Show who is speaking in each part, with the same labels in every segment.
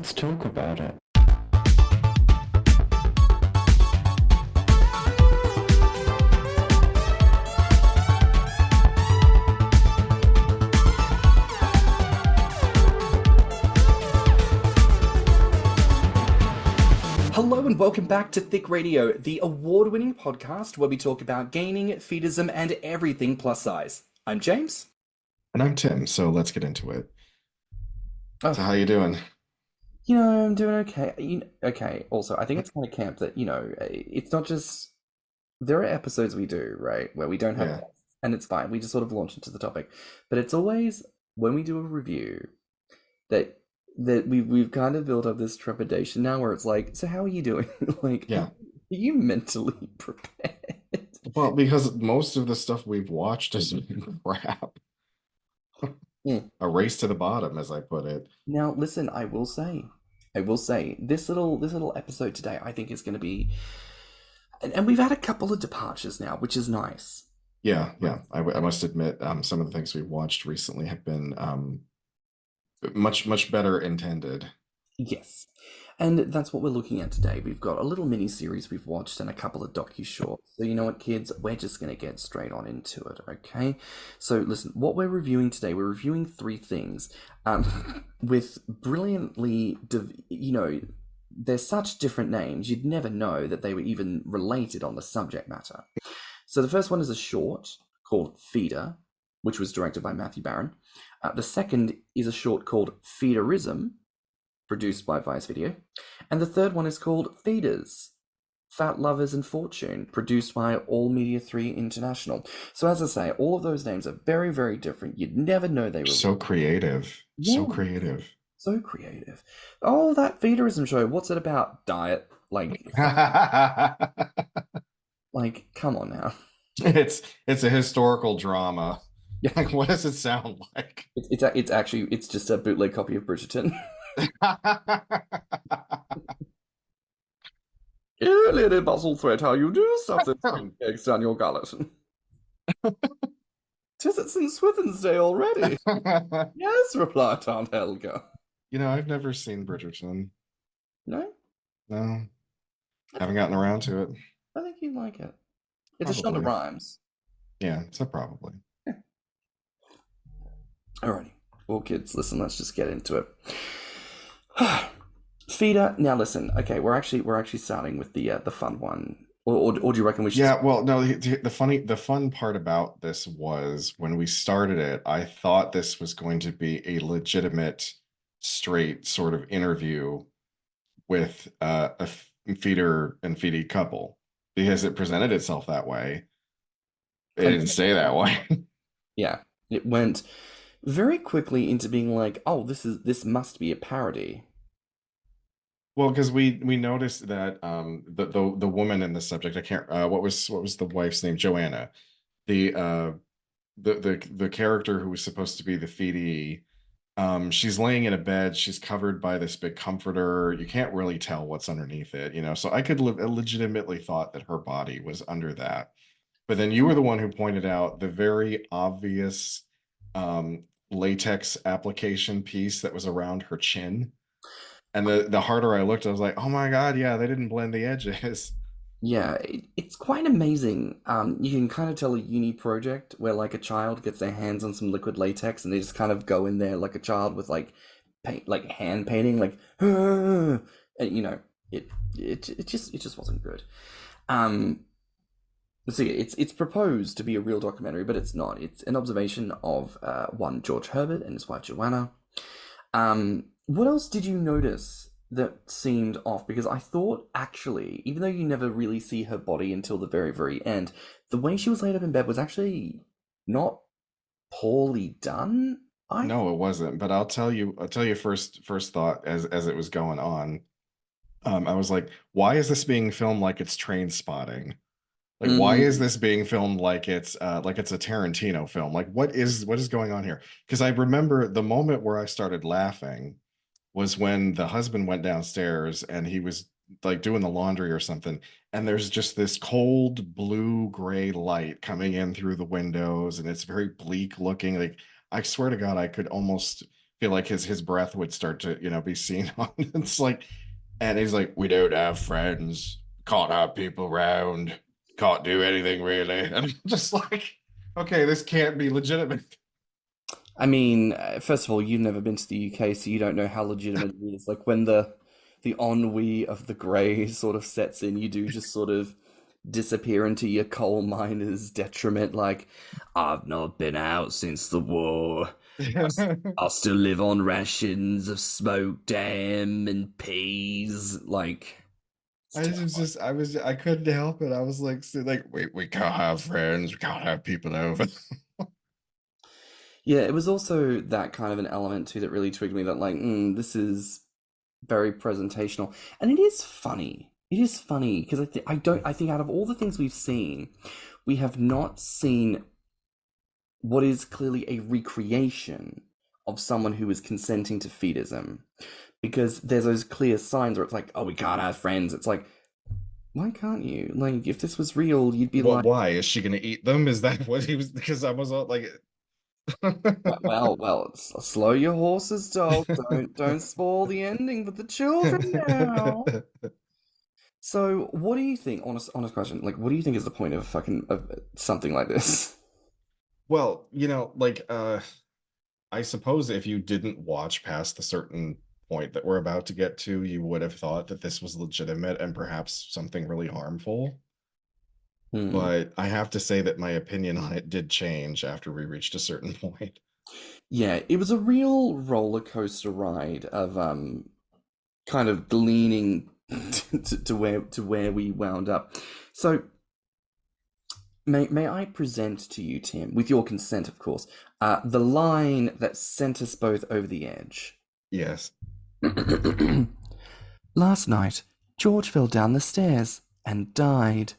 Speaker 1: let's talk about it.
Speaker 2: Hello and welcome back to Thicc Radio, the award-winning podcast where we talk about gaming, feedism, and everything plus size. I'm James.
Speaker 3: And I'm Tim, so let's get into it.
Speaker 2: Oh,
Speaker 3: So how you doing?
Speaker 2: I'm doing okay. Okay, also, I think it's kind of camp that, it's not just... There are episodes we do, right, where we don't have
Speaker 3: Yeah.
Speaker 2: guests, and it's fine. We just sort of launch into the topic. But it's always, when we do a review, that we've kind of built up this trepidation now where it's like, so how are you doing? Like,
Speaker 3: Yeah.
Speaker 2: are you mentally prepared?
Speaker 3: Well, because most of the stuff we've watched is crap. A race to the bottom, as I put it.
Speaker 2: Now, listen, I will say, this little episode today, I think is going to be, and we've had a couple of departures now, which is nice.
Speaker 3: Yeah. I must admit, some of the things we've watched recently have been much better intended.
Speaker 2: Yes, and that's what we're looking at today. We've got a little mini series we've watched and a couple of DocuShorts. So you know what, kids, we're just going to get straight on into it, okay? So listen, what we're reviewing today, we're reviewing three things with brilliantly, they're such different names, you'd never know that they were even related on the subject matter. So the first one is a short called Feeder, which was directed by Matthew Baren. The second is a short called Feederism, produced by Vice Video. And the third one is called Feeders, Fat Lovers and Fortune, produced by All Media 3 International. So as I say, all of those names are very, very different. You'd never know they were...
Speaker 3: So creative.
Speaker 2: Yeah.
Speaker 3: So creative.
Speaker 2: So creative. Oh, that Feederism show, what's it about? Diet? Like, come on now.
Speaker 3: It's a historical drama.
Speaker 2: Yeah.
Speaker 3: Like, what does it sound like?
Speaker 2: It's actually just a bootleg copy of Bridgerton. Yeah, Lady Bustlethread, how you do stuff this eggs down your gullet. 'Tis it St. Swithin's Day already. Yes, replied Aunt Helga.
Speaker 3: I've never seen Bridgerton.
Speaker 2: No?
Speaker 3: No. Haven't gotten around to it.
Speaker 2: I think you'd like it. It's a Shonda
Speaker 3: Probably.
Speaker 2: Rhimes.
Speaker 3: Yeah, so probably.
Speaker 2: Yeah. Alrighty. Well, kids, listen, let's just get into it. Feeder. Now, listen. Okay, we're actually starting with the fun one, or do you reckon we should?
Speaker 3: Yeah, well, no. The fun part about this was when we started it, I thought this was going to be a legitimate, straight sort of interview with a feeder and feedie couple because it presented itself that way. It didn't say that way.
Speaker 2: Yeah, it went very quickly into being like, oh, this must be a parody.
Speaker 3: Well, because we noticed that the woman in the subject, I can't what was the wife's name? Joanna, the character who was supposed to be the feedie. She's laying in a bed. She's covered by this big comforter. You can't really tell what's underneath it, So I could legitimately thought that her body was under that. But then you were the one who pointed out the very obvious latex application piece that was around her chin. And the harder I looked, I was like, oh my God, yeah, they didn't blend the edges.
Speaker 2: Yeah, it's quite amazing. You can kind of tell a uni project where like a child gets their hands on some liquid latex and they just kind of go in there like a child with like paint, like hand painting, like, and it just wasn't good. So yeah, it's proposed to be a real documentary, but it's not. It's an observation of one George Herbert and his wife Joanna. What else did you notice that seemed off? Because I thought, actually, even though you never really see her body until the very, very end, the way she was laid up in bed was actually not poorly done.
Speaker 3: No, it wasn't. But I'll tell you first thought as it was going on. I was like, why is this being filmed like it's Train Spotting? Like, why is this being filmed like it's a Tarantino film? Like, what is going on here? Because I remember the moment where I started laughing was when the husband went downstairs and he was like doing the laundry or something, and there's just this cold blue-gray light coming in through the windows, and it's very bleak looking. Like, I swear to God, I could almost feel like his breath would start to, be seen on. It's like, and he's like, we don't have friends, can't have people around, can't do anything really. And I'm just like, okay, this can't be legitimate.
Speaker 2: I mean, first of all, you've never been to the UK, so you don't know how legitimate it is. Like when the ennui of the grey sort of sets in, you do just sort of disappear into your coal miner's detriment. Like, I've not been out since the war. I'll still live on rations of smoked ham and peas. Like, it's terrifying.
Speaker 3: I couldn't help it. I was like, we can't have friends, we can't have people over.
Speaker 2: Yeah, it was also that kind of an element too that really twigged me that like, this is very presentational, and it is funny. It is funny because I think out of all the things we've seen, we have not seen what is clearly a recreation of someone who is consenting to feedism, because there's those clear signs where it's like, oh, we can't have friends. It's like, why can't you? Like, if this was real, you'd be
Speaker 3: What?
Speaker 2: like,
Speaker 3: Why is she gonna eat them? Is that what he was? Because I was all like,
Speaker 2: Slow your horses, dog. Don't spoil the ending for the children now. So, what do you think? Honest question. Like, what do you think is the point of fucking of something like this?
Speaker 3: well, I suppose if you didn't watch past the certain point that we're about to get to, you would have thought that this was legitimate and perhaps something really harmful.
Speaker 2: Hmm.
Speaker 3: But I have to say that my opinion on it did change after we reached a certain point.
Speaker 2: Yeah, it was a real roller coaster ride of kind of gleaning to where we wound up. So, may I present to you, Tim, with your consent, of course, the line that sent us both over the edge.
Speaker 3: Yes.
Speaker 2: Last night, George fell down the stairs and died.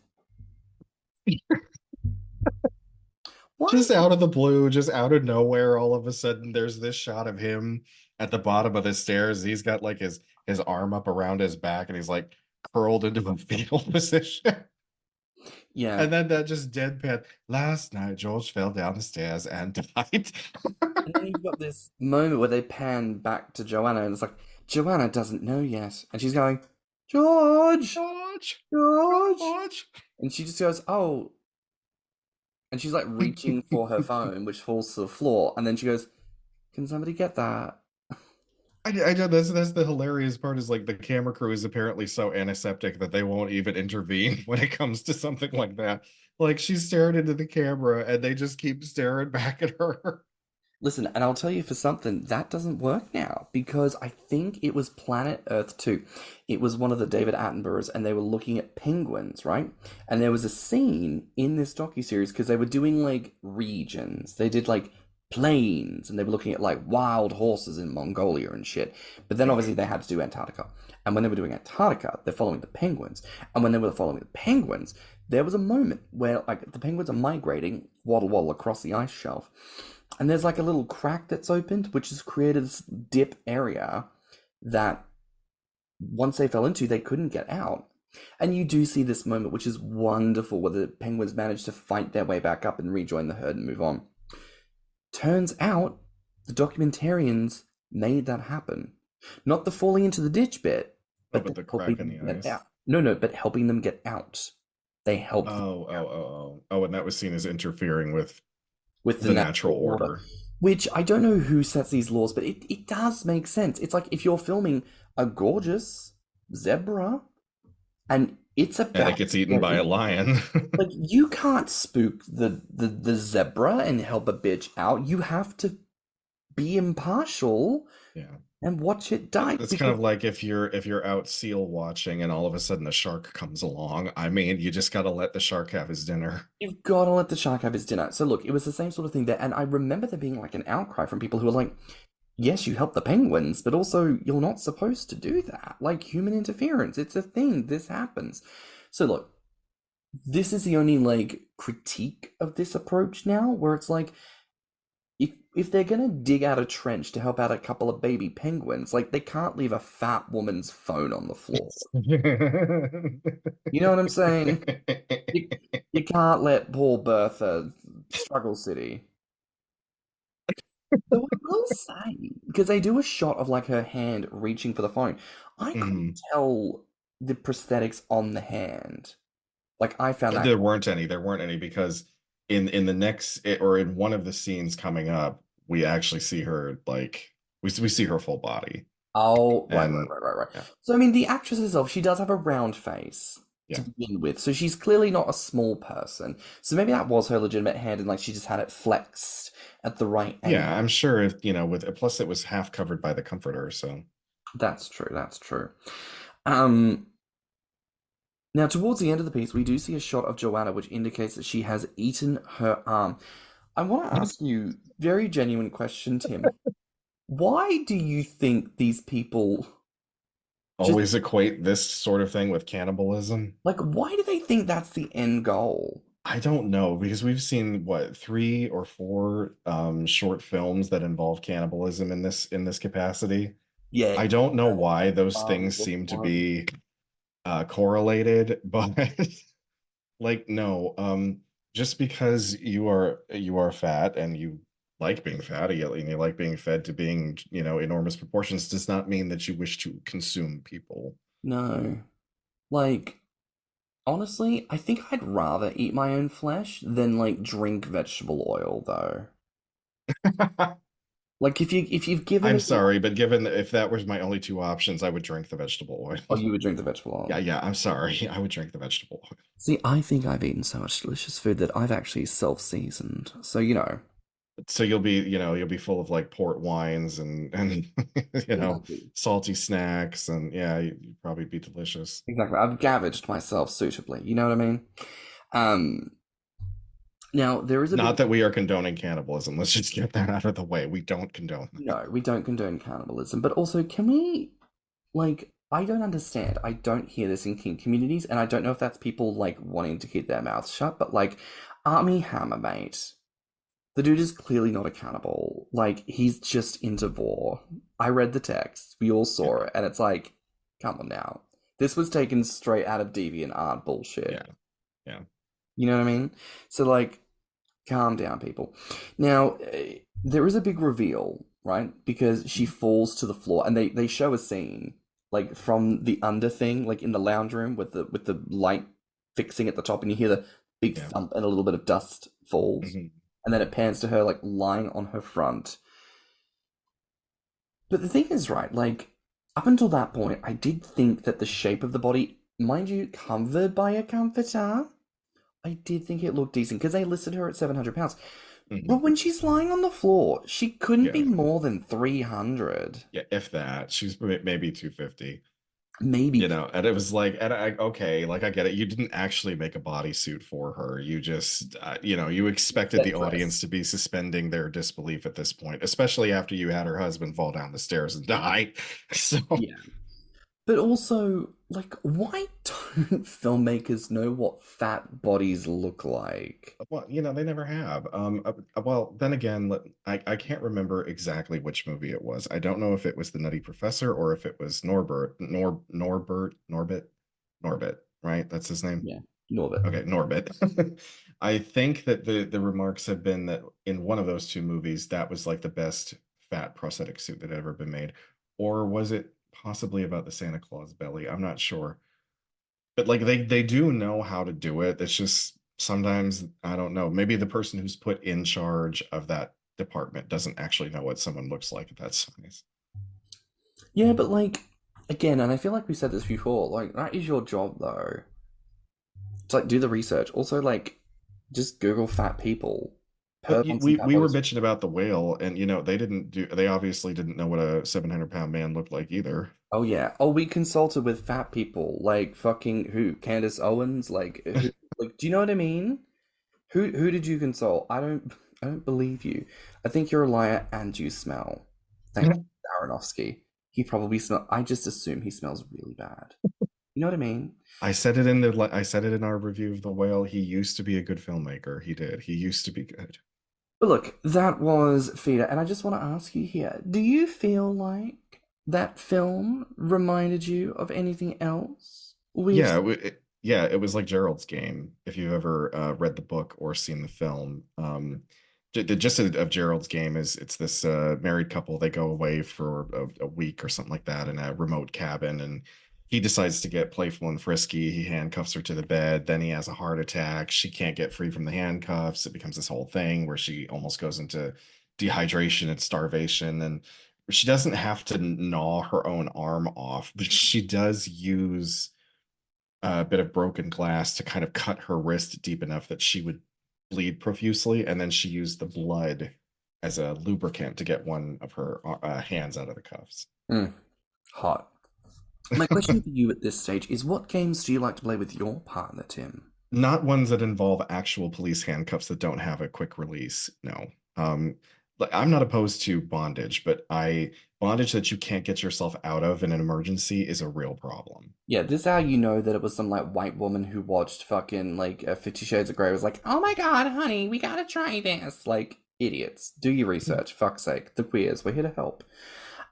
Speaker 2: Why?
Speaker 3: Just out of the blue, just out of nowhere, all of a sudden there's this shot of him at the bottom of the stairs. He's got like his arm up around his back and he's like curled into a fetal position.
Speaker 2: Yeah,
Speaker 3: And then that just deadpan. Last night, George fell down the stairs and died.
Speaker 2: and then you've got this moment where they pan back to Joanna, and it's like Joanna doesn't know yet, and she's going, George,
Speaker 3: George,
Speaker 2: George,
Speaker 3: George.
Speaker 2: and she just goes, oh, and she's like reaching for her phone, which falls to the floor, and then she goes, can somebody get that?
Speaker 3: I know that's the hilarious part is like the camera crew is apparently so antiseptic that they won't even intervene when it comes to something like that. Like she's staring into the camera and they just keep staring back at her.
Speaker 2: Listen, and I'll tell you for something, that doesn't work now because I think it was Planet Earth 2. It was one of the David Attenboroughs, and they were looking at penguins, right? And there was a scene in this docuseries because they were doing like regions. They did like plains, and they were looking at like wild horses in Mongolia and shit. But then obviously they had to do Antarctica. And when they were doing Antarctica, they're following the penguins. And when they were following the penguins, there was a moment where like the penguins are migrating waddle waddle across the ice shelf, and there's like a little crack that's opened, which has created this dip area that once they fell into, they couldn't get out. And you do see this moment, which is wonderful, where the penguins manage to fight their way back up and rejoin the herd and move on. Turns out the documentarians made that happen. Not the falling into the ditch bit,
Speaker 3: Oh,
Speaker 2: but
Speaker 3: but
Speaker 2: the
Speaker 3: the crack in
Speaker 2: helping
Speaker 3: the
Speaker 2: them get
Speaker 3: ice.
Speaker 2: out. No, but helping them get out. They helped them
Speaker 3: Oh, oh,
Speaker 2: out
Speaker 3: oh, oh. Oh, and that was seen as interfering with
Speaker 2: with the
Speaker 3: the natural
Speaker 2: natural order.
Speaker 3: order.
Speaker 2: Which I don't know who sets these laws, but it does make sense. It's like if you're filming a gorgeous zebra and it's
Speaker 3: And it
Speaker 2: about
Speaker 3: gets
Speaker 2: to
Speaker 3: eaten
Speaker 2: get
Speaker 3: by a
Speaker 2: eaten,
Speaker 3: lion.
Speaker 2: like you can't spook the zebra and help a bitch out. You have to be impartial
Speaker 3: Yeah.
Speaker 2: and watch it die
Speaker 3: It's kind
Speaker 2: because
Speaker 3: of like if you're out seal watching and all of a sudden a shark comes along. I mean, you just gotta let the shark have his dinner.
Speaker 2: you've got to let the shark have his dinner. So look, it was the same sort of thing there, and I remember there being like an outcry from people who were like, yes, you help the penguins, but also you're not supposed to do that. Like human interference, it's a thing. This happens. So look, this is the only like critique of this approach now, where it's like if they're gonna dig out a trench to help out a couple of baby penguins, like they can't leave a fat woman's phone on the floor. You know what I'm saying? You, you can't let poor Bertha struggle city. So I will say, because they do a shot of like her hand reaching for the phone, I couldn't
Speaker 3: Mhm.
Speaker 2: tell the prosthetics on the hand. Like I found that.
Speaker 3: There weren't any. There weren't any because in the next or in one of the scenes coming up, we actually see her like we see her full body.
Speaker 2: Oh, right, right,
Speaker 3: And
Speaker 2: right, right, right.
Speaker 3: yeah,
Speaker 2: So I mean, the actress herself, she does have a round face to
Speaker 3: yeah.
Speaker 2: begin with, so she's clearly not a small person. So maybe that was her legitimate hand, and like she just had it flexed at the right angle.
Speaker 3: Yeah, I'm sure if with plus it was half covered by the comforter, so
Speaker 2: That's true. That's true. Um, Now, towards the end of the piece, we do see a shot of Joanna, which indicates that she has eaten her arm. I want to ask you, very genuine question, Tim. Why do you think these people just
Speaker 3: always equate this sort of thing with cannibalism.
Speaker 2: like, why do they think that's the end goal?
Speaker 3: I don't know because we've seen what three or four short films that involve cannibalism in this capacity.
Speaker 2: Yeah,
Speaker 3: I don't know why those things
Speaker 2: was
Speaker 3: seem to
Speaker 2: one.
Speaker 3: be correlated, but like no, just because you are fat and you like being fat and you like being fed to being enormous proportions does not mean that you wish to consume people.
Speaker 2: No. Like, honestly, I think I'd rather eat my own flesh than like drink vegetable oil, though. Like, if you've given
Speaker 3: I'm
Speaker 2: me the,
Speaker 3: sorry, but given that if that was my only two options, I would drink the vegetable
Speaker 2: oh,
Speaker 3: oil.
Speaker 2: you would drink the vegetable
Speaker 3: Yeah,
Speaker 2: oil.
Speaker 3: yeah, I'm sorry. I would drink the vegetable oil.
Speaker 2: See, I think I've eaten so much delicious food that I've actually self-seasoned. So,
Speaker 3: So you'll be full of like port wines and
Speaker 2: exactly.
Speaker 3: salty snacks and yeah, you'd probably be delicious.
Speaker 2: Exactly. I've gavaged myself suitably. You know what I mean? Um, Now there is a big
Speaker 3: Not that we are condoning cannibalism. Let's just get that out of the way. We don't condone that.
Speaker 2: no, we don't condone cannibalism, but also can we like I don't understand. I don't hear this in kink communities, and I don't know if that's people like wanting to keep their mouths shut, but like Army Hammer, mate. The dude is clearly not a cannibal. Like, he's just into vor. I read the text. We all
Speaker 3: Yeah,
Speaker 2: saw it. And it's like, come on now. This was taken straight out of DeviantArt
Speaker 3: yeah,
Speaker 2: bullshit.
Speaker 3: yeah.
Speaker 2: You know what I mean? So, like, calm down, people. Now, there is a big reveal, right? Because she falls to the floor, and they show a scene, like, from the under thing, like in the lounge room with the light fixing at the top, and you hear the big
Speaker 3: Yeah.
Speaker 2: thump and a little bit of dust falls.
Speaker 3: Mhm.
Speaker 2: And then it pans to her, like, lying on her front. But the thing is, right, like, up until that point, I did think that the shape of the body, mind you, covered by a comforter, I did think it looked decent because they listed her at 700 pounds.
Speaker 3: Mhm.
Speaker 2: But when she's lying on the floor, she couldn't
Speaker 3: Yeah.
Speaker 2: be more than 300.
Speaker 3: Yeah, if that. She's maybe 250.
Speaker 2: Maybe.
Speaker 3: And it was like, and okay, like I get it. You didn't actually make a bodysuit for her. You just, you expected
Speaker 2: Set
Speaker 3: the audience
Speaker 2: dress.
Speaker 3: to be suspending their disbelief at this point, especially after you had her husband fall down the stairs and die. So,
Speaker 2: Yeah. But also, like, why don't filmmakers know what fat bodies look like?
Speaker 3: well, they never have. Well, then again, I can't remember exactly which movie it was. I don't know if it was The Nutty Professor or if it was Norbit, right? That's his name.
Speaker 2: Yeah. Norbit.
Speaker 3: Okay, Norbit. I think that the remarks have been that in one of those two movies, that was like the best fat prosthetic suit that had ever been made. Or was it possibly about the Santa Claus belly? I'm not sure. But like they do know how to do it. It's just sometimes I don't know. Maybe the person who's put in charge of that department doesn't actually know what someone looks like at that size.
Speaker 2: Yeah, but like again, and I feel like we said this before, like that is your job though. To like do the research. Also like just Google fat people.
Speaker 3: But
Speaker 2: Perv on some fat
Speaker 3: we were
Speaker 2: bodies.
Speaker 3: bitching about the whale, and they obviously didn't know what a 700-pound man looked like either.
Speaker 2: Oh yeah. Oh, we consulted with fat people, like fucking who? Candace Owens? Like who like do you know what I mean? Who did you consult? I don't believe you. I think you're a liar and you smell. Thank you, Aronofsky. He probably smell I just assume he smells really bad. You know what I mean?
Speaker 3: I said it in our review of the whale. He used to be a good filmmaker. He did. He used to be good.
Speaker 2: But look, that was Feeder, and I just want to ask you here, do you feel like that film reminded you of anything else we've
Speaker 3: Yeah, yeah, it was like Gerald's Game. If you've ever read the book or seen the film, the gist of Gerald's game is it's this married couple. They go away for a week or something like that in a remote cabin, and he decides to get playful and frisky. He handcuffs her to the bed. Then he has a heart attack. She can't get free from the handcuffs. It becomes this whole thing where she almost goes into dehydration and starvation, and she doesn't have to gnaw her own arm off, but she does use a bit of broken glass to kind of cut her wrist deep enough that she would bleed profusely, and then she used the blood as a lubricant to get one of her hands out of the cuffs.
Speaker 2: Mm, hot. My question for you at this stage is what games do you like to play with your partner, Tim?
Speaker 3: Not ones that involve actual police handcuffs that don't have a quick release. No. Like, I'm not opposed to bondage, but I bondage that you can't get yourself out of in an emergency is a real problem.
Speaker 2: Yeah, this is how you know that it was some like white woman who watched fucking like 50 Shades of Grey was like, oh my god, honey, we gotta try this. Like, idiots. Do your research, fuck's sake. The queers, we're here to help.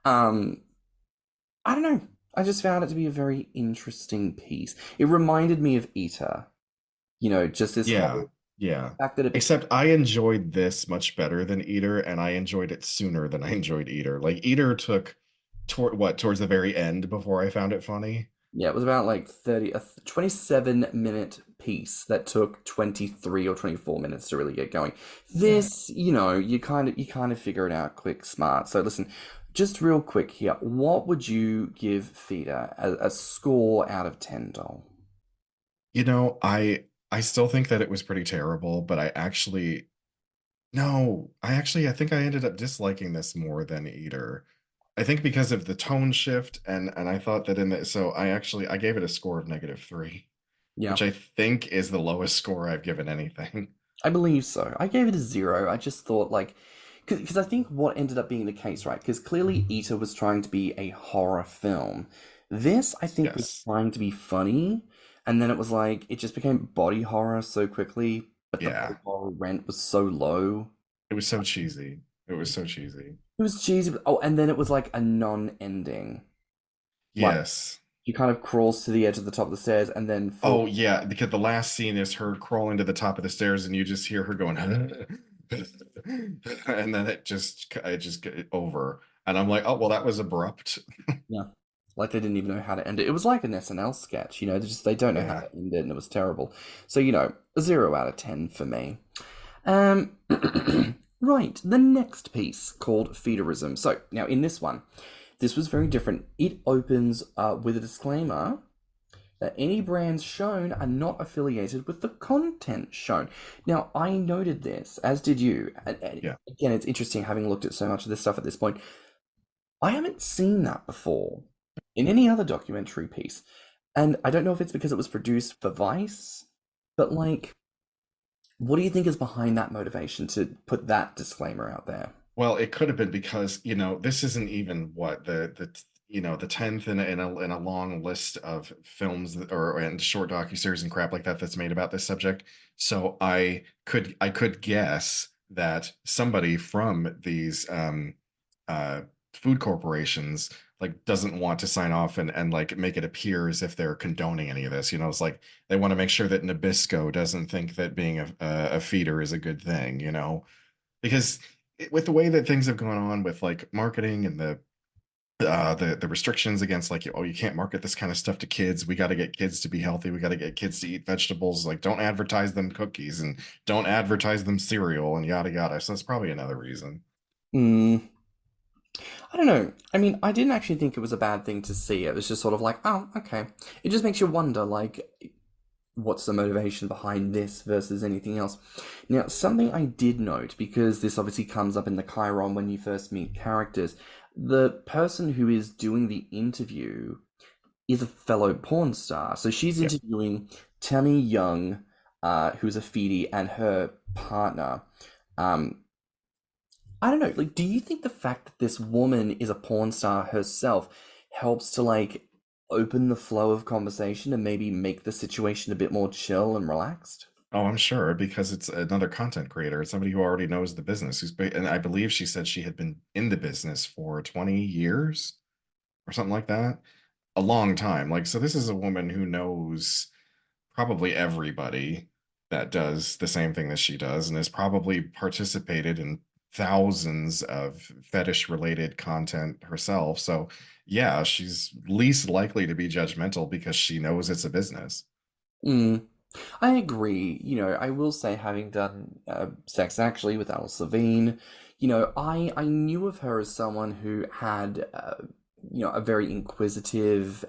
Speaker 2: Um, I don't know. I just found it to be a very interesting piece. It reminded me of Eater. Just this
Speaker 3: Yeah,
Speaker 2: whole
Speaker 3: yeah.
Speaker 2: fact that it became.
Speaker 3: Except I enjoyed this much better than Eater, and I enjoyed it sooner than I enjoyed Eater. Like Eater took towards the very end before I found it funny.
Speaker 2: Yeah, it was about like 27-minute piece that took 23 or 24 minutes to really get going.
Speaker 3: Yeah.
Speaker 2: This, you kind of figure it out quick, smart. So listen, just real quick here, what would you give Feeder a score out of 10, doll?
Speaker 3: I still think that it was pretty terrible, but I actually no, I think I ended up disliking this more than Eater. I think because of the tone shift, and I thought that in the so I gave it a score of -3,
Speaker 2: Yeah,
Speaker 3: which I think is the lowest score I've given anything.
Speaker 2: I believe so. I gave it a 0. I just thought like, because I think what ended up being the case, right? Because clearly Eater was trying to be a horror film. This, I think, was
Speaker 3: Yes.
Speaker 2: trying to be funny, and then it was like it just became body horror so quickly, but the body
Speaker 3: Yeah.
Speaker 2: horror rent was so low.
Speaker 3: It was so cheesy. It was so cheesy.
Speaker 2: It was cheesy. Oh, and then it was like a non-ending. Like
Speaker 3: Yes.
Speaker 2: she kind of crawls to the edge of the top of the stairs and then
Speaker 3: Oh
Speaker 2: falls.
Speaker 3: yeah, because the last scene is her crawling to the top of the stairs, and you just hear her going, and then it just get over, and I'm like, oh well, that was abrupt.
Speaker 2: Yeah. Like they didn't even know how to end it. It was like an SNL sketch, they don't know how
Speaker 3: Yeah.
Speaker 2: to end it, and it was terrible. So, a 0 out of 10 for me. Right, the next piece called Feederism. So now in this one, this was very different. It opens with a disclaimer that any brands shown are not affiliated with the content shown. Now, I noted this, as did you. And
Speaker 3: Yeah.
Speaker 2: again, it's interesting having looked at so much of this stuff at this point. I haven't seen that before in any other documentary piece. And I don't know if it's because it was produced for Vice, but like, what do you think is behind that motivation to put that disclaimer out there?
Speaker 3: Well, it could have been because, this isn't even what the 10th in a long list of films and short docuseries and crap like that that's made about this subject. So I could guess that somebody from these uh food corporations like doesn't want to sign off and like make it appear as if they're condoning any of this. It's like they want to make sure that Nabisco doesn't think that being a feeder is a good thing, because with the way that things have gone on with like marketing and the restrictions against like, oh, you can't market this kind of stuff to kids. We got to get kids to be healthy. We got to get kids to eat vegetables. Like, don't advertise them cookies and don't advertise them cereal and yada yada. So that's probably another reason.
Speaker 2: Hmm. I don't know. I mean, I didn't actually think it was a bad thing to see. It was just sort of like, oh, okay. It just makes you wonder, like, what's the motivation behind this versus anything else? Now, something I did note, because this obviously comes up in the Chiron when you first meet characters, the person who is doing the interview is a fellow porn star. So she's
Speaker 3: Yeah.
Speaker 2: interviewing Tammy Young, who's a feedie, and her partner. Um, I don't know, like, do you think the fact that this woman is a porn star herself helps to, like, open the flow of conversation and maybe make the situation a bit more chill and relaxed?
Speaker 3: Oh, I'm sure because it's another content creator. It's somebody who already knows the business. And I believe she said she had been in the business for 20 years or something like that. A long time. Like, so this is a woman who knows probably everybody that does the same thing that she does and has probably participated in thousands of fetish related content herself. So, yeah, she's least likely to be judgmental because she knows it's a business.
Speaker 2: Mm. I agree. I will say, having done Sex Actually with Alice Levine, I knew of her as someone who had, a very inquisitive,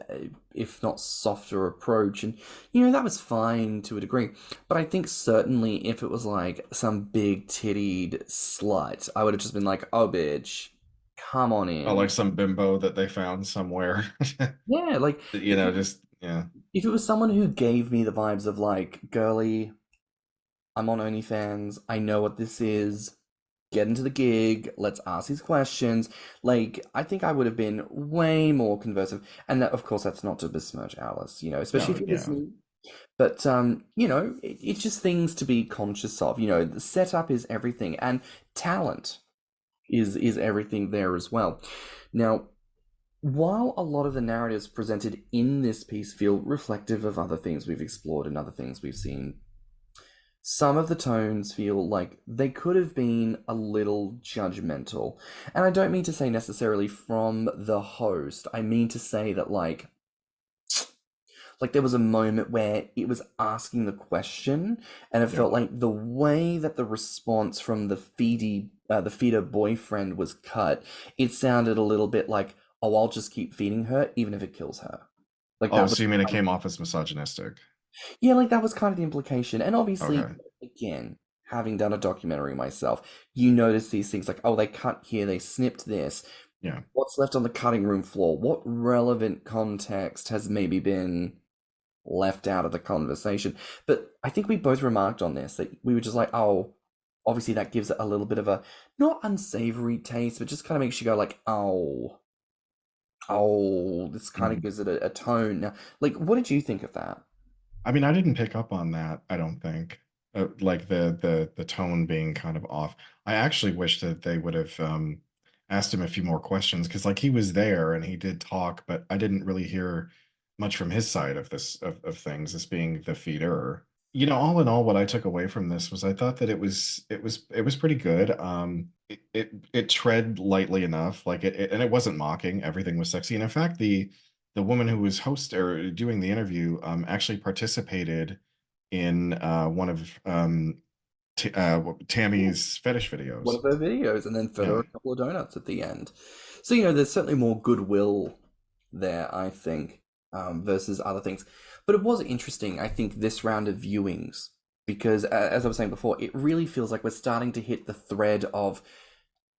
Speaker 2: if not softer approach, and that was fine to a degree. But I think certainly if it was like some big tittied slut, I would have just been like, "Oh, bitch, come on
Speaker 3: Oh,
Speaker 2: in."
Speaker 3: like some bimbo that they found somewhere.
Speaker 2: Yeah, like
Speaker 3: You know, just yeah.
Speaker 2: if it was someone who gave me the vibes of like, "Girly, I'm on OnlyFans. I know what this is. Get into the gig. Let's ask these questions." Like, I think I would have been way more conversive. And that, of course, that's not to besmirch Alice, especially if
Speaker 3: No,
Speaker 2: you're
Speaker 3: yeah.
Speaker 2: listening. But, it's just things to be conscious of. The setup is everything, and talent is everything there as well. Now, while a lot of the narratives presented in this piece feel reflective of other things we've explored and other things we've seen, some of the tones feel like they could have been a little judgmental. And I don't mean to say necessarily from the host. I mean to say that like there was a moment where it was asking the question, and it
Speaker 3: Yeah.
Speaker 2: felt like the way that the response from the feeder boyfriend was cut, it sounded a little bit like, "Oh, I'll just keep feeding her even if it kills her." Like
Speaker 3: Oh,
Speaker 2: that
Speaker 3: so
Speaker 2: was
Speaker 3: you mean it came off as misogynistic?
Speaker 2: Yeah, like that was kind of the implication. And obviously,
Speaker 3: Okay.
Speaker 2: again, having done a documentary myself, you notice these things like, oh, they cut here, they snipped this.
Speaker 3: Yeah.
Speaker 2: What's left on the cutting room floor? What relevant context has maybe been left out of the conversation? But I think we both remarked on this, that we were just like, oh, obviously that gives it a little bit of a not unsavory taste, but just kind of makes you go like, oh, this kind of
Speaker 3: Mhm.
Speaker 2: gives it a tone. Now, like, what did you think of that?
Speaker 3: I mean, I didn't pick up on that, I don't think. Like the tone being kind of off. I actually wish that they would have asked him a few more questions because like he was there and he did talk, but I didn't really hear much from his side of this of things as being the feeder. You know, all in all, what I took away from this was I thought that it was pretty good. It tread lightly enough, like and it wasn't mocking. Everything was sexy, and in fact, the woman who was host or doing the interview actually participated in one of Tammy's fetish
Speaker 2: One
Speaker 3: videos.
Speaker 2: of her videos and then fed her
Speaker 3: Yeah.
Speaker 2: a couple of donuts at the end. So, there's certainly more goodwill there, I think, versus other things. But it was interesting, I think, this round of viewings, because as I was saying before, it really feels like we're starting to hit the thread of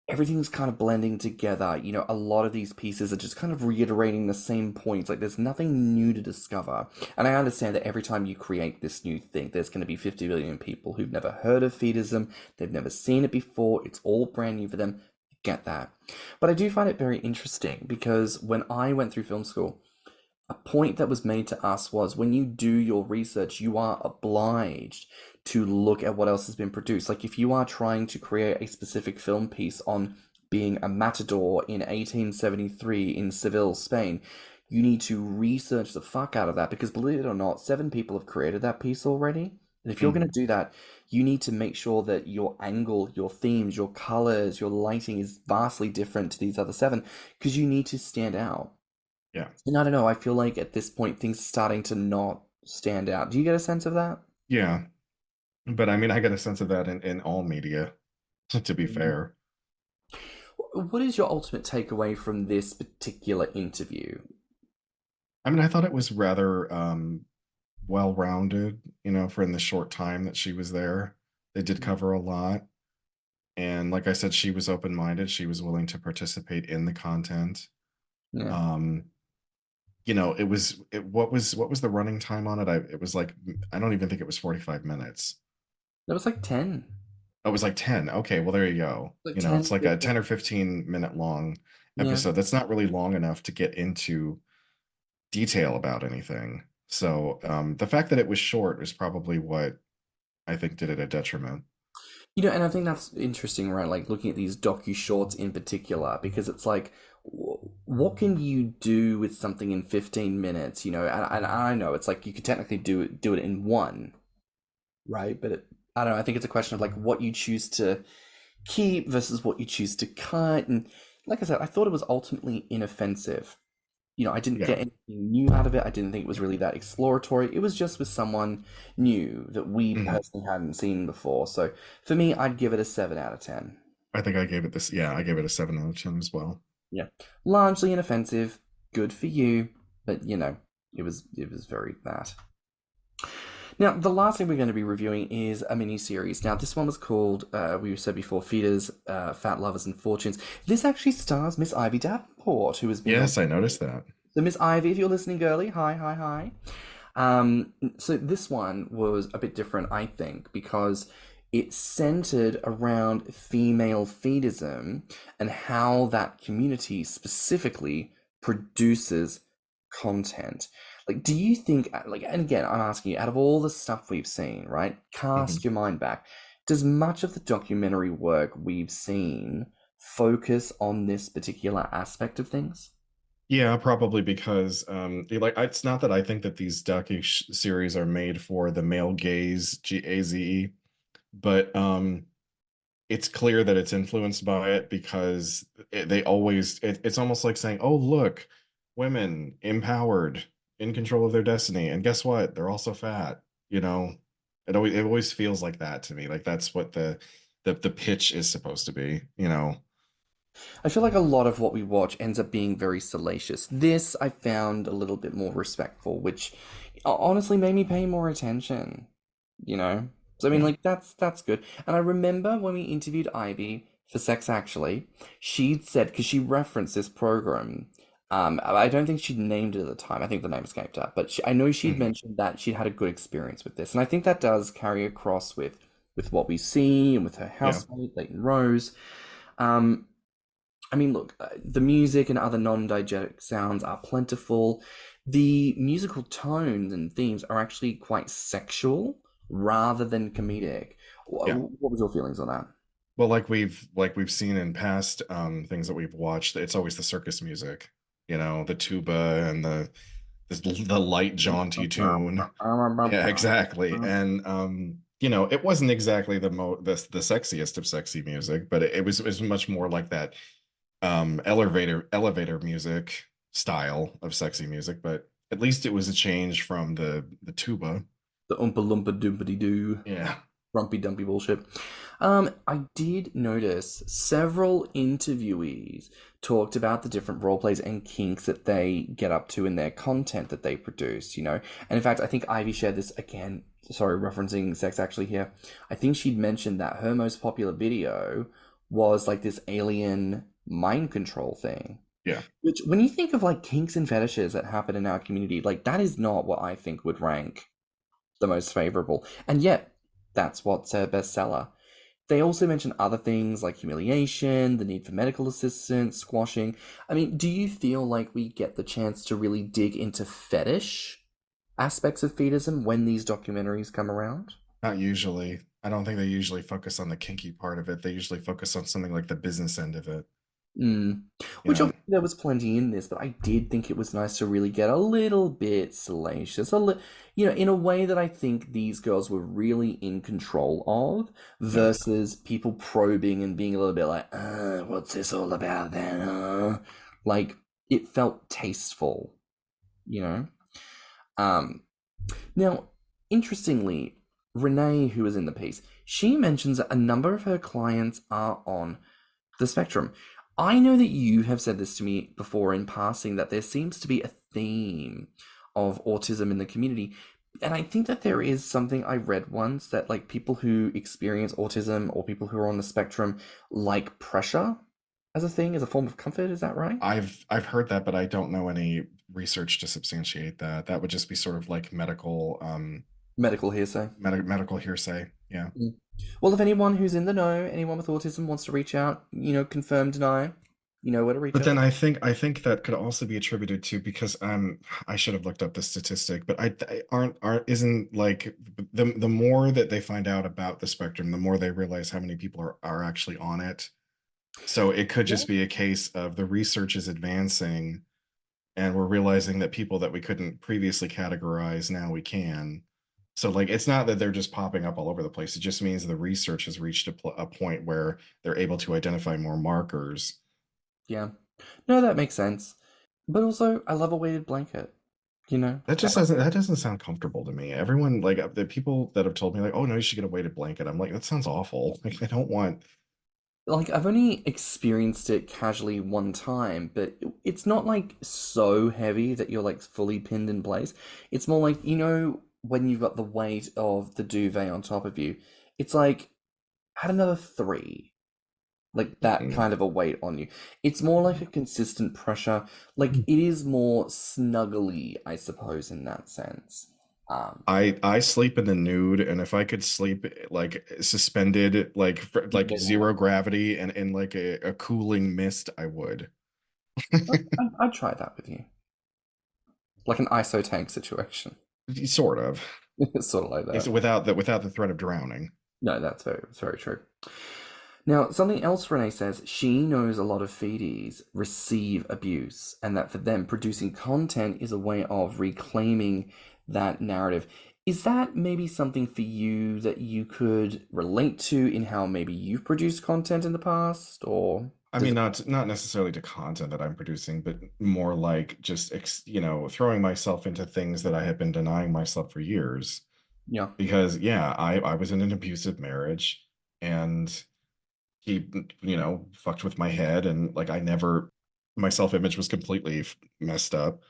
Speaker 2: everything's kind of blending together. A lot of these pieces are just kind of reiterating the same points. Like there's nothing new to discover. And I understand that every time you create this new thing, there's going to be 50 billion people who've never heard of feedism, they've never seen it before, it's all brand new for them. I get that. But I do find it very interesting because when I went through film school, a point that was made to us was when you do your research, you are obliged to look at what else has been produced. Like if you are trying to create a specific film piece on being a matador in 1873 in Seville, Spain, you need to research the fuck out of that because believe it or not, 7 people have created that piece already. And if you're going
Speaker 3: Mhm.
Speaker 2: to do that, you need to make sure that your angle, your themes, your colors, your lighting is vastly different to these other 7 because you need to stand out.
Speaker 3: Yeah.
Speaker 2: And I don't know, I feel like at this point things are starting to not stand out. Do you get a sense of that?
Speaker 3: Yeah. But I mean, I get a sense of that in all media, to be
Speaker 2: Mhm.
Speaker 3: fair.
Speaker 2: What is your ultimate takeaway from this particular interview?
Speaker 3: I mean, I thought it was rather well-rounded, for in the short time that she was there. They did cover a lot. And like I said, she was open-minded. She was willing to participate in the content.
Speaker 2: Yeah.
Speaker 3: Um, what was the running time on it? It was like I don't even think it was 45 minutes.
Speaker 2: That was like 10.
Speaker 3: Oh, it was like 10. Okay, well there you go.
Speaker 2: Like
Speaker 3: It's
Speaker 2: 10,
Speaker 3: like a
Speaker 2: 15.
Speaker 3: 10 or 15 minute long
Speaker 2: Yeah.
Speaker 3: episode. That's not really long enough to get into detail about anything. So the fact that it was short is probably what I think did it a detriment.
Speaker 2: And I think that's interesting, right? Like looking at these docu-shorts in particular, because it's like, what can you do with something in 15 minutes? And I know it's like you could technically do it in one. right? But I don't know. I think it's a question of like what you choose to keep versus what you choose to cut. And like I said, I thought it was ultimately inoffensive. I didn't
Speaker 3: Yeah.
Speaker 2: get anything new out of it. I didn't think it was really that exploratory. It was just with someone new that we
Speaker 3: Mhm.
Speaker 2: personally hadn't seen before. So for me, I'd give it a 7 out of 10.
Speaker 3: I think I gave it this. Yeah, I gave it a 7 out of 10 as well.
Speaker 2: Yeah. Largely inoffensive. Good for you. But it was very that. Now, the last thing we're going to be reviewing is a mini series. Now, this one was called, we said before, Feeders, Fat Lovers and Fortunes. This actually stars Miss Ivy Davenport, who has been on.
Speaker 3: Yes, I noticed that.
Speaker 2: So, Miss Ivy, if you're listening, girly, hi, hi, hi. So this one was a bit different, I think, because it centered around female feedism and how that community specifically produces content. Like, do you think, like, and again, I'm asking you, out of all the stuff we've seen, right?
Speaker 3: Mhm.
Speaker 2: Cast your mind back. Does much of the documentary work we've seen focus on this particular aspect of things?
Speaker 3: Yeah, probably because it's not that I think that these series are made for the male gaze, gaze, but it's clear that it's influenced by it because it's almost like saying, "Oh, look, women empowered, in control of their destiny, and guess what? They're also fat." You know, it always feels like that to me. Like that's what the pitch is supposed to be.
Speaker 2: I feel like a lot of what we watch ends up being very salacious. This I found a little bit more respectful, which honestly made me pay more attention, you know? So I mean
Speaker 3: Yeah.
Speaker 2: like that's good. And I remember when we interviewed Ivy for Sex Actually, she'd said because she referenced this program. I don't think she'd named it at the time. I think the name escaped her, but I know she'd
Speaker 3: Mhm.
Speaker 2: mentioned that she'd had a good experience with this, and I think that does carry across with what we see and with her
Speaker 3: Yeah.
Speaker 2: housemate Leighton Rose. Um, I mean, look, the music and other non-diegetic sounds are plentiful. The musical tones and themes are actually quite sexual rather than comedic.
Speaker 3: Yeah.
Speaker 2: What was your feelings on that?
Speaker 3: Well, like we've seen in past things that we've watched, it's always the circus music, the tuba and the light jaunty tune. Yeah, exactly. And it wasn't exactly the sexiest of sexy music, but it was much more like that elevator music style of sexy music, but at least it was a change from the tuba.
Speaker 2: The Oompa Loompa Doompity Doo.
Speaker 3: Yeah.
Speaker 2: Rumpy dumpy bullshit. I did notice several interviewees talked about the different role plays and kinks that they get up to in their content that they produce. And in fact, I think Ivy shared this again, sorry, referencing Sex Actually here. I think she'd mentioned that her most popular video was like this alien mind control thing.
Speaker 3: Yeah.
Speaker 2: Which, when you think of like kinks and fetishes that happen in our community, like that is not what I think would rank the most favorable. And yet, that's what's a bestseller. They also mention other things like humiliation, the need for medical assistance, squashing. I mean, do you feel like we get the chance to really dig into fetish aspects of fetism when these documentaries come around?
Speaker 3: Not usually. I don't think they usually focus on the kinky part of it. They usually focus on something like the business end of it.
Speaker 2: Mm.
Speaker 3: You
Speaker 2: Which
Speaker 3: know,
Speaker 2: obviously there was plenty in this, but I did think it was nice to really get a little bit salacious, in a way that I think these girls were really in control of,
Speaker 3: yeah.
Speaker 2: versus people probing and being a little bit like, what's this all about then? Like it felt tasteful, you know? Um, Now, interestingly, Renee, who was in the piece, she mentions that a number of her clients are on the spectrum. I know that you have said this to me before in passing that there seems to be a theme of autism in the community. And I think that there is something I read once that like people who experience autism or people who are on the spectrum like pressure as a thing, as a form of comfort. Is that right?
Speaker 3: I've heard that, but I don't know any research to substantiate that. That would just be sort of like
Speaker 2: Medical hearsay.
Speaker 3: medical hearsay. Yeah.
Speaker 2: Mm. Well, if anyone who's in the know, anyone with autism wants to reach out, confirm, deny, you know where to reach
Speaker 3: But then
Speaker 2: us.
Speaker 3: I think that could also be attributed to because I should have looked up the statistic, but I aren't isn't like the more that they find out about the spectrum, the more they realize how many people are actually on it. So it could
Speaker 2: Yeah.
Speaker 3: just be a case of the research is advancing and we're realizing that people that we couldn't previously categorize now we can. So like it's not that they're just popping up all over the place. It just means the research has reached a point where they're able to identify more markers.
Speaker 2: Yeah. No, that makes sense. But also, I love a weighted blanket. You know,
Speaker 3: That doesn't sound comfortable to me. Everyone like the people that have told me like, oh no, you should get a weighted blanket. I'm like, that sounds awful. Like I don't want.
Speaker 2: like I've only experienced it casually one time, but it's not like so heavy that you're like fully pinned in place. It's more like, when you've got the weight of the duvet on top of you, it's like add another three, like that
Speaker 3: Mm-mm.
Speaker 2: kind of a weight on you. It's more like a consistent pressure. Like it is more snuggly, I suppose, in that sense. Um,
Speaker 3: I sleep in the nude, and if I could sleep like suspended, like
Speaker 2: Even
Speaker 3: zero gravity and in like a cooling mist, I would.
Speaker 2: I'd try that with you, like an ISO tank situation.
Speaker 3: Sort of.
Speaker 2: It's sort of like
Speaker 3: It's
Speaker 2: that.
Speaker 3: without the threat of drowning.
Speaker 2: No, that's very true. Now, something else Renee says, she knows a lot of feedies receive abuse, and that for them, producing content is a way of reclaiming that narrative. Is that maybe something for you that you could relate to in how maybe you've produced content in the past, or
Speaker 3: I
Speaker 2: does
Speaker 3: mean,
Speaker 2: it?
Speaker 3: not necessarily to content that I'm producing, but more like just throwing myself into things that I have been denying myself for years.
Speaker 2: Yeah.
Speaker 3: Because yeah, I was in an abusive marriage, and he fucked with my head, and like I never my self-image was completely messed up.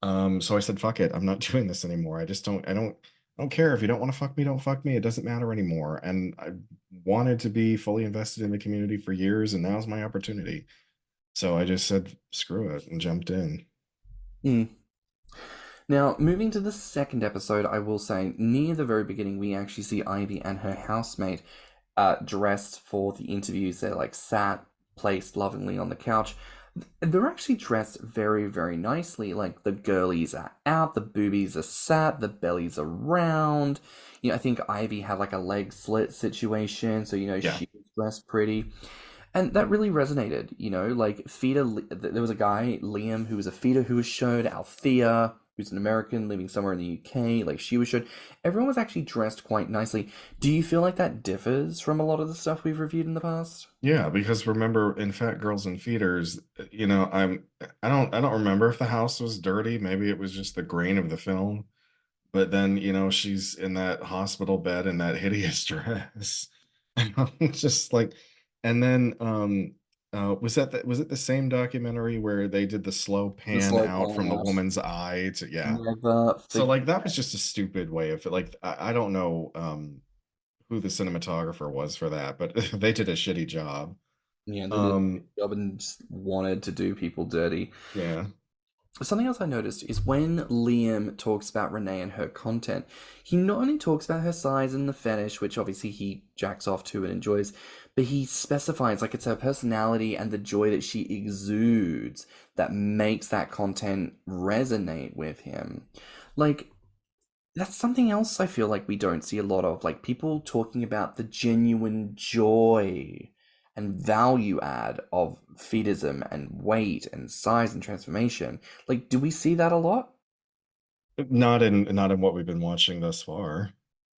Speaker 3: So I said, fuck it, I'm not doing this anymore. I don't care. If you don't want to fuck me, don't fuck me. It doesn't matter anymore. And I wanted to be fully invested in the community for years, and now's my opportunity. So I just said screw it and jumped in.
Speaker 2: Mm. Now, moving to the second episode, I will say near the very beginning, we actually see Ivy and her housemate dressed for the interviews. They're like sat, placed lovingly on the couch. They're actually dressed very, very nicely. Like the girlies are out, the boobies are sat, the bellies are round. I think Ivy had like a leg slit situation, so
Speaker 3: Yeah.
Speaker 2: she was dressed pretty. And that really resonated, like feeder. There was a guy, Liam, who was a feeder who was showed. Althea, who's an American living somewhere in the UK, like she was showed. Everyone was actually dressed quite nicely. Do you feel like that differs from a lot of the stuff we've reviewed in the past?
Speaker 3: Yeah, because remember in Fat Girls and Feeders, I don't remember if the house was dirty. Maybe it was just the grain of the film. But then, she's in that hospital bed in that hideous dress. And I'm just like, and then was it the same documentary where they did the slow
Speaker 2: The
Speaker 3: pan
Speaker 2: slow
Speaker 3: out
Speaker 2: pan
Speaker 3: from the
Speaker 2: out.
Speaker 3: woman's eye to yeah.
Speaker 2: Never
Speaker 3: So
Speaker 2: forget.
Speaker 3: like that was just a stupid way of like I don't know who the cinematographer was for that, but they did a shitty job.
Speaker 2: Yeah, they did a good
Speaker 3: Um
Speaker 2: job and just wanted to do people dirty.
Speaker 3: yeah.
Speaker 2: Something else I noticed is when Liam talks about Renee and her content, he not only talks about her size and the fetish, which obviously he jacks off to and enjoys, but he specifies like it's her personality and the joy that she exudes that makes that content resonate with him. Like, that's something else I feel like we don't see a lot of, like people talking about the genuine joy and value add of feedism and weight and size and transformation. Like, do we see that a lot?
Speaker 3: Not in what we've been watching thus far.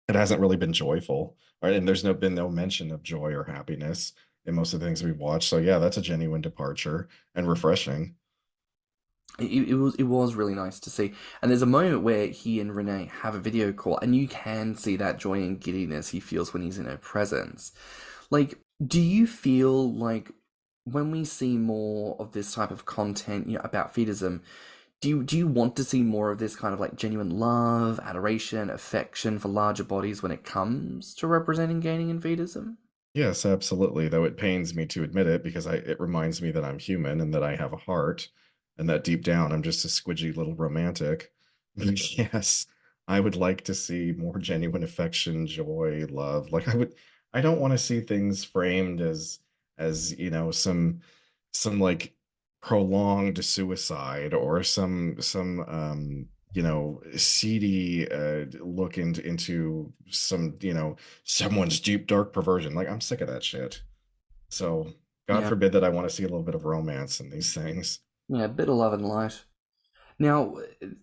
Speaker 3: It hasn't really been joyful, right? And there's been no mention of joy or happiness in most of the things we've watched. So yeah, that's a genuine departure and refreshing.
Speaker 2: It was really nice to see. And there's a moment where he and Renee have a video call, and you can see that joy and giddiness he feels when he's in her presence. Like, do you feel like when we see more of this type of content, about fetishism, do you want to see more of this kind of like genuine love, adoration, affection for larger bodies when it comes to representing gaining in fetishism?
Speaker 3: Yes, absolutely. Though it pains me to admit it because it reminds me that I'm human and that I have a heart and that deep down I'm just a squidgy little romantic. But yes, I would like to see more genuine affection, joy, love. I don't want to see things framed as, some like prolonged suicide or some seedy look into some someone's deep dark perversion. Like I'm sick of that shit. So God
Speaker 2: Yeah,
Speaker 3: forbid that I want to see a little bit of romance in these things.
Speaker 2: yeah, a bit of love and light. Now,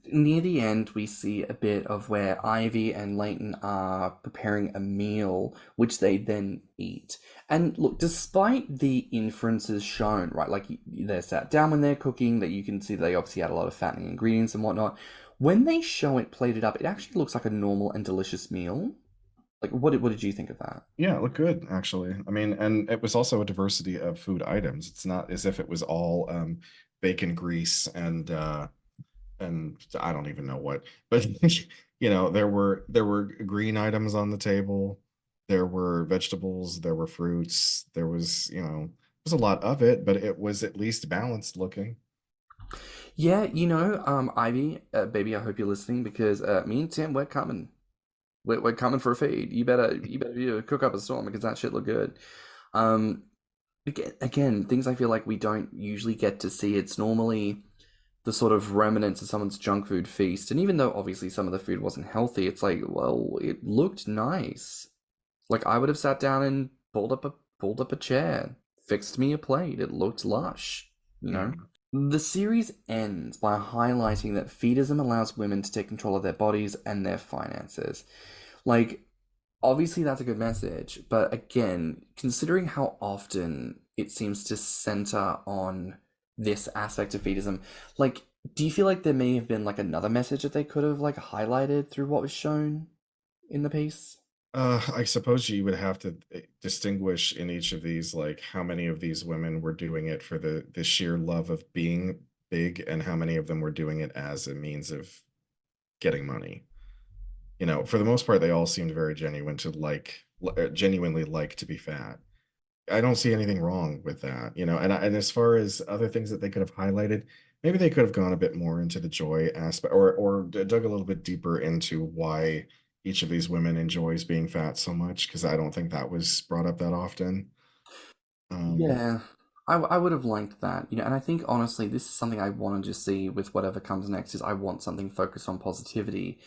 Speaker 2: near the end, we see a bit of where Ivy and Leighton are preparing a meal, which they then eat. And look, despite the inferences shown, right, like they're sat down when they're cooking, that you can see they obviously add a lot of fattening ingredients and whatnot. When they show it plated up, it actually looks like a normal and delicious meal. Like, what did you think of that?
Speaker 3: Yeah, it looked good actually. I mean, and it was also a diversity of food items. It's not as if it was all bacon grease and I don't even know what, but there were green items on the table, there were vegetables, there were fruits, there was a lot of it, but it was at least balanced looking.
Speaker 2: Yeah, Ivy, baby, I hope you're listening because me and Tim, we're coming. We're coming for a feed. You better cook up a storm because that shit look good. Um, again, things I feel like we don't usually get to see. It's normally the sort of remnants of someone's junk food feast, and even though obviously some of the food wasn't healthy, it's like, well, it looked nice. Like I would have sat down and pulled up a chair, fixed me a plate. It looked lush, you
Speaker 3: Yeah.
Speaker 2: know. The series ends by highlighting that feedism allows women to take control of their bodies and their finances. Like, obviously, that's a good message, but again, considering how often it seems to center on this aspect of feedism, like, do you feel like there may have been like another message that they could have like highlighted through what was shown in the piece?
Speaker 3: I suppose you would have to distinguish in each of these, like how many of these women were doing it for the sheer love of being big, and how many of them were doing it as a means of getting money. For the most part, they all seemed very genuine to genuinely like to be fat. I don't see anything wrong with that, and as far as other things that they could have highlighted, maybe they could have gone a bit more into the joy aspect, or dug a little bit deeper into why each of these women enjoys being fat so much, because I don't think that was brought up that often. Um,
Speaker 2: Yeah, I would have liked that, and I think honestly, this is something I want to just see with whatever comes next. Is I want something focused on positivity.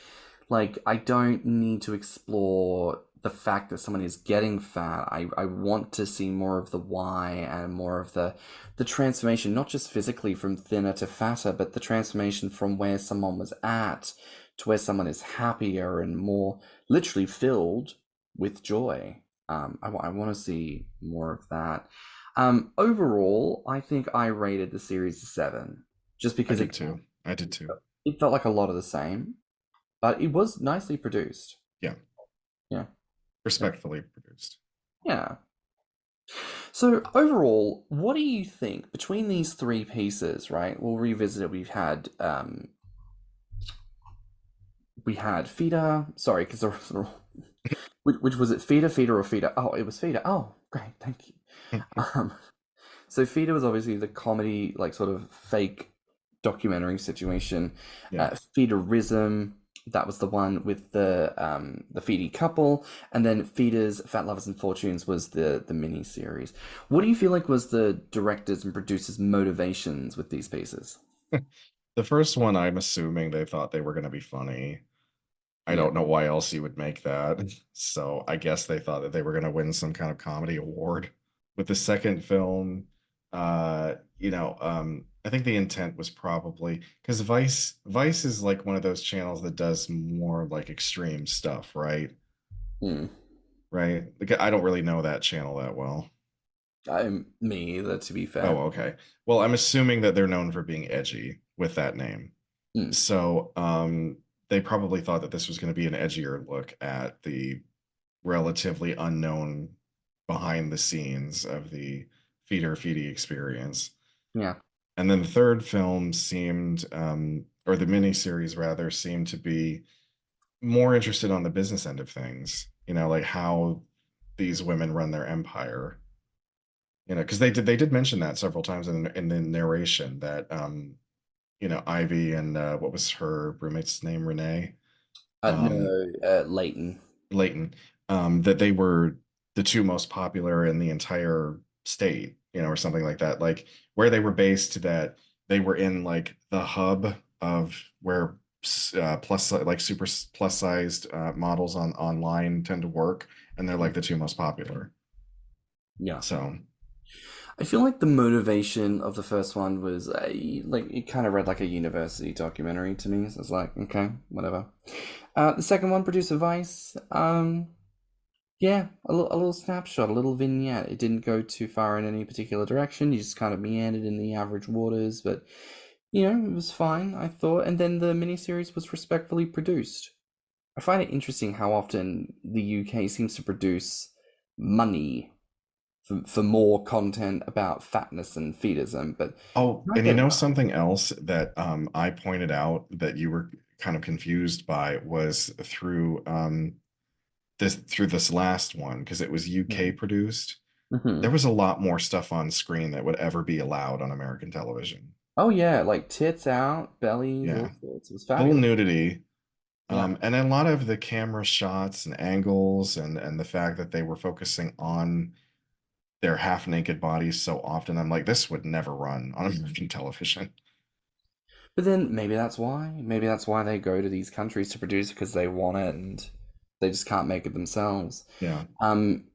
Speaker 2: Like, I don't need to explore the fact that someone is getting fat. I want to see more of the why and more of the transformation, not just physically from thinner to fatter, but the transformation from where someone was at to where someone is happier and more literally filled with joy. I want to see more of that. Overall, I think I rated the series a 7, just
Speaker 3: I
Speaker 2: because
Speaker 3: did too. I did too.
Speaker 2: it felt like a lot of the same, but it was nicely produced.
Speaker 3: Yeah,
Speaker 2: Yeah, yeah,
Speaker 3: respectfully produced.
Speaker 2: yeah. So overall, what do you think between these three pieces? Right, we'll revisit it. We had feeder. Sorry, because which was it? Feeder or feeder? Oh, it was feeder. Oh, great, thank you. Um, so feeder was obviously the comedy, like sort of fake documentary situation.
Speaker 3: Yeah.
Speaker 2: Feederism, that was the one with the Feedy couple, and then Feeders, Fat Lovers and Fortunes was the mini series. What do you feel like was the directors and producers' motivations with these pieces?
Speaker 3: The first one, I'm assuming they thought they were going to be funny. I
Speaker 2: Yeah.
Speaker 3: don't know why else you would make that. So I guess they thought that they were going to win some kind of comedy award. With the second film, I think the intent was probably because Vice is like one of those channels that does more like extreme stuff, right?
Speaker 2: Hmm.
Speaker 3: Right? Like, I don't really know that channel that well.
Speaker 2: I'm me either, to be
Speaker 3: Oh,
Speaker 2: fair.
Speaker 3: okay. Well, I'm assuming that they're known for being edgy with that name.
Speaker 2: Hmm.
Speaker 3: So, they probably thought that this was going to be an edgier look at the relatively unknown behind the scenes of the feedy experience.
Speaker 2: Yeah.
Speaker 3: And then the third film seemed, or the miniseries rather, seemed to be more interested on the business end of things, like how these women run their empire. Because they did mention that several times in the narration that Ivy and what was her roommate's name, Renee, um,
Speaker 2: No, Leighton.
Speaker 3: Leighton, that they were the two most popular in the entire state, or something like that. Like where they were based, that they were in like the hub of where like super plus sized models on online tend to work, and they're like the two most popular.
Speaker 2: Yeah.
Speaker 3: So
Speaker 2: I feel like the motivation of the first one was like it kind of read like a university documentary to me. So it's like, okay, whatever. The second one, Producer Vice. Yeah, a little snapshot, a little vignette. It didn't go too far in any particular direction. You just kind of meandered in the average waters, but it was fine, I thought. And then the miniseries was respectfully produced. I find it interesting how often the UK seems to produce money for more content about fatness and feedism, but
Speaker 3: Oh,
Speaker 2: not
Speaker 3: and you
Speaker 2: getting
Speaker 3: know
Speaker 2: that.
Speaker 3: something else that I pointed out that you were kind of confused by was through this last one because it was UK produced. There
Speaker 2: Mm-hmm.
Speaker 3: was a lot more stuff on screen that would ever be allowed on American television.
Speaker 2: Oh yeah, like tits out, bellies, all
Speaker 3: Yeah,
Speaker 2: sorts. It was
Speaker 3: full
Speaker 2: fabulous.
Speaker 3: nudity.
Speaker 2: Yeah.
Speaker 3: And a lot of the camera shots and angles and the fact that they were focusing on their half naked bodies so often, I'm like, this would never run on American television.
Speaker 2: But then maybe that's why. Maybe that's why they go to these countries to produce because they want it and they just can't make it themselves.
Speaker 3: Yeah.
Speaker 2: Um,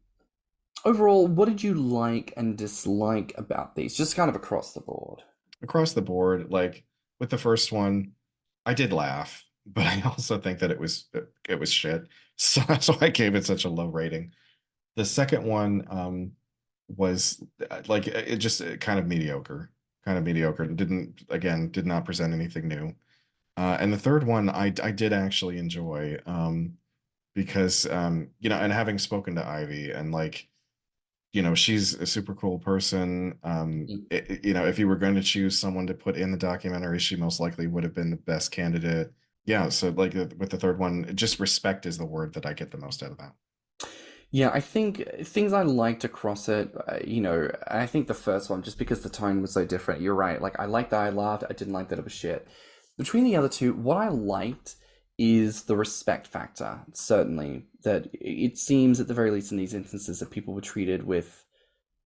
Speaker 2: Overall, what did you like and dislike about these? Just kind of across the board.
Speaker 3: Across the board, like with the first one, I did laugh, but I also think that it was shit. So that's why I gave it such a low rating. The second one was like it just kind of mediocre, kind of mediocre. Did not present anything new. And the third one I did actually enjoy because and having spoken to Ivy and like she's a super cool person. If you were going to choose someone to put in the documentary, she most likely would have been the best candidate. Yeah, so like with the third one, just respect is the word that I get the most out of that.
Speaker 2: Yeah, I think things I liked across it, I think the first one, just because the tone was so different, you're right. Like, I liked that I laughed, I didn't like that it was shit. Between the other two, what I liked is the respect factor, certainly. That it seems, at the very least in these instances, that people were treated with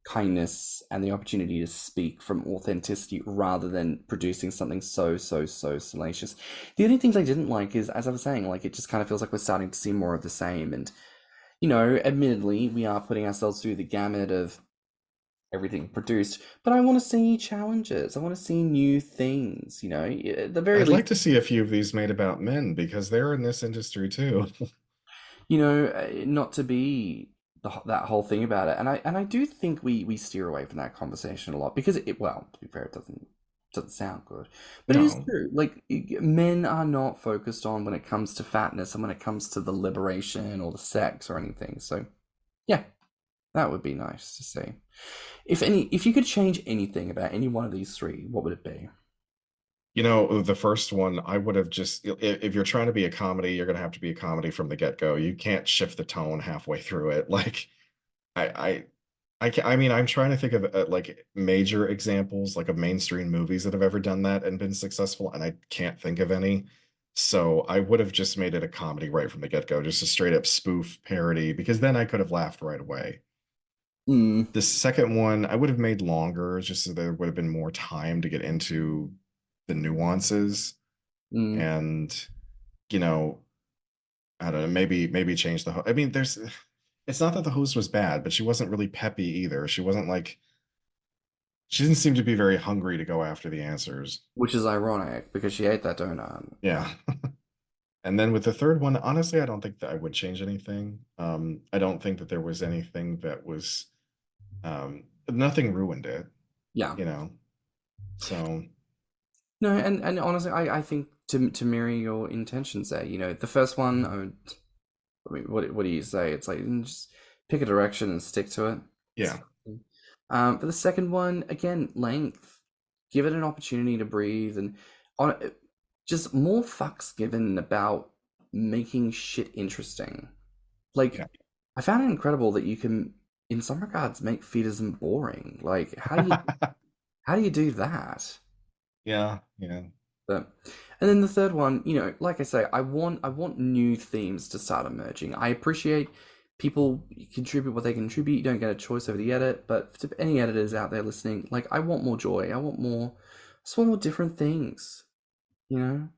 Speaker 2: kindness and the opportunity to speak from authenticity rather than producing something so salacious. The only things I didn't like is, as I was saying, like, it just kind of feels like we're starting to see more of the same. And admittedly, we are putting ourselves through the gamut of everything produced, but I want to see challenges. I want to see new things, at the very
Speaker 3: I'd
Speaker 2: least,
Speaker 3: like to see a few of these made about men because they're in this industry too.
Speaker 2: not to be that whole thing about it. And I do think we steer away from that conversation a lot because well, to be fair, it doesn't sound good, but it is
Speaker 3: No.
Speaker 2: true. Like, men are not focused on when it comes to fatness and when it comes to the liberation or the sex or anything. So yeah, that would be nice to see. If you could change anything about any one of these three, what would it be?
Speaker 3: The first one, I would have just, if you're trying to be a comedy, you're going to have to be a comedy from the get-go. You can't shift the tone halfway through it. Like, I, I mean, I'm trying to think of like major examples, like of mainstream movies that have ever done that and been successful, and I can't think of any. So I would have just made it a comedy right from the get-go, just a straight up spoof parody, because then I could have laughed right away.
Speaker 2: Mm,
Speaker 3: The second one, I would have made longer, just so there would have been more time to get into the nuances
Speaker 2: mm,
Speaker 3: and, you know, I don't know, maybe change the. I mean, it's not that the host was bad, but she wasn't really peppy either. She wasn't like she didn't seem to be very hungry to go after the answers.
Speaker 2: which is ironic because she ate that donut.
Speaker 3: Yeah. And then with the third one, honestly, I don't think that I would change anything. I don't think that there was anything that was nothing ruined it,
Speaker 2: Yeah.
Speaker 3: you know. So
Speaker 2: No, and honestly, I think to mirror your intentions there, the first one, I mean, what do you say? It's like, just pick a direction and stick to it.
Speaker 3: yeah.
Speaker 2: For the second one, again, length. Give it an opportunity to breathe and on just more fucks given about making shit interesting. Like,
Speaker 3: Yeah.
Speaker 2: I found it incredible that you can, in some regards, make feedism boring. Like, how do you do that?
Speaker 3: Yeah, yeah.
Speaker 2: But and then the third one, like I say, I want new themes to start emerging. I appreciate people contribute what they contribute. You don't get a choice over the edit, but to any editors out there listening, like, I want more joy. I just want more different things, you know?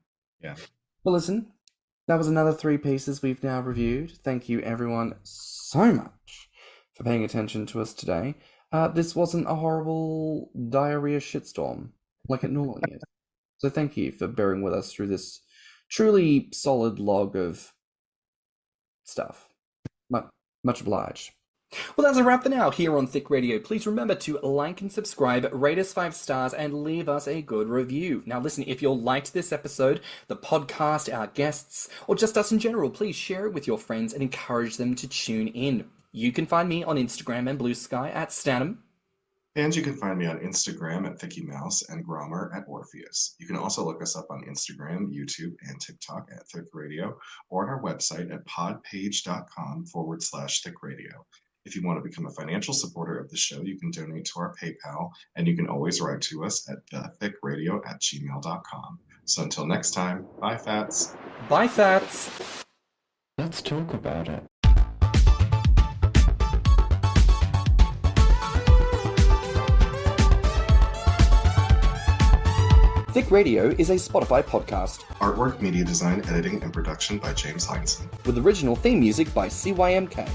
Speaker 3: Yeah.
Speaker 2: Well, listen, that was another three pieces we've now reviewed. Thank you everyone so much for paying attention to us today. This wasn't a horrible diarrhea shitstorm like it normally is. So thank you for bearing with us through this truly solid log of stuff. Much obliged. Well, that's a wrap for now here on Thicc Radio. Please remember to like and subscribe, rate us 5 stars, and leave us a good review. Now, listen, if you liked this episode, the podcast, our guests, or just us in general, please share it with your friends and encourage them to tune in. You can find me on Instagram and BlueSky at stannnum.
Speaker 3: And you can find me on Instagram at ThiccMouse and Grommr at Orpheus. You can also look us up on Instagram, YouTube, and TikTok at Thicc Radio, or on our website at podpage.com/thiccradio. If you want to become a financial supporter of the show, you can donate to our PayPal, and you can always write to us at thiccradio@gmail.com. So until next time, bye, Fats.
Speaker 2: Bye, Fats.
Speaker 3: Let's talk about it.
Speaker 2: Thicc Radio is a Spotify podcast.
Speaker 3: Artwork, media design, editing, and production by James Heinzen.
Speaker 2: With original theme music by CYMK.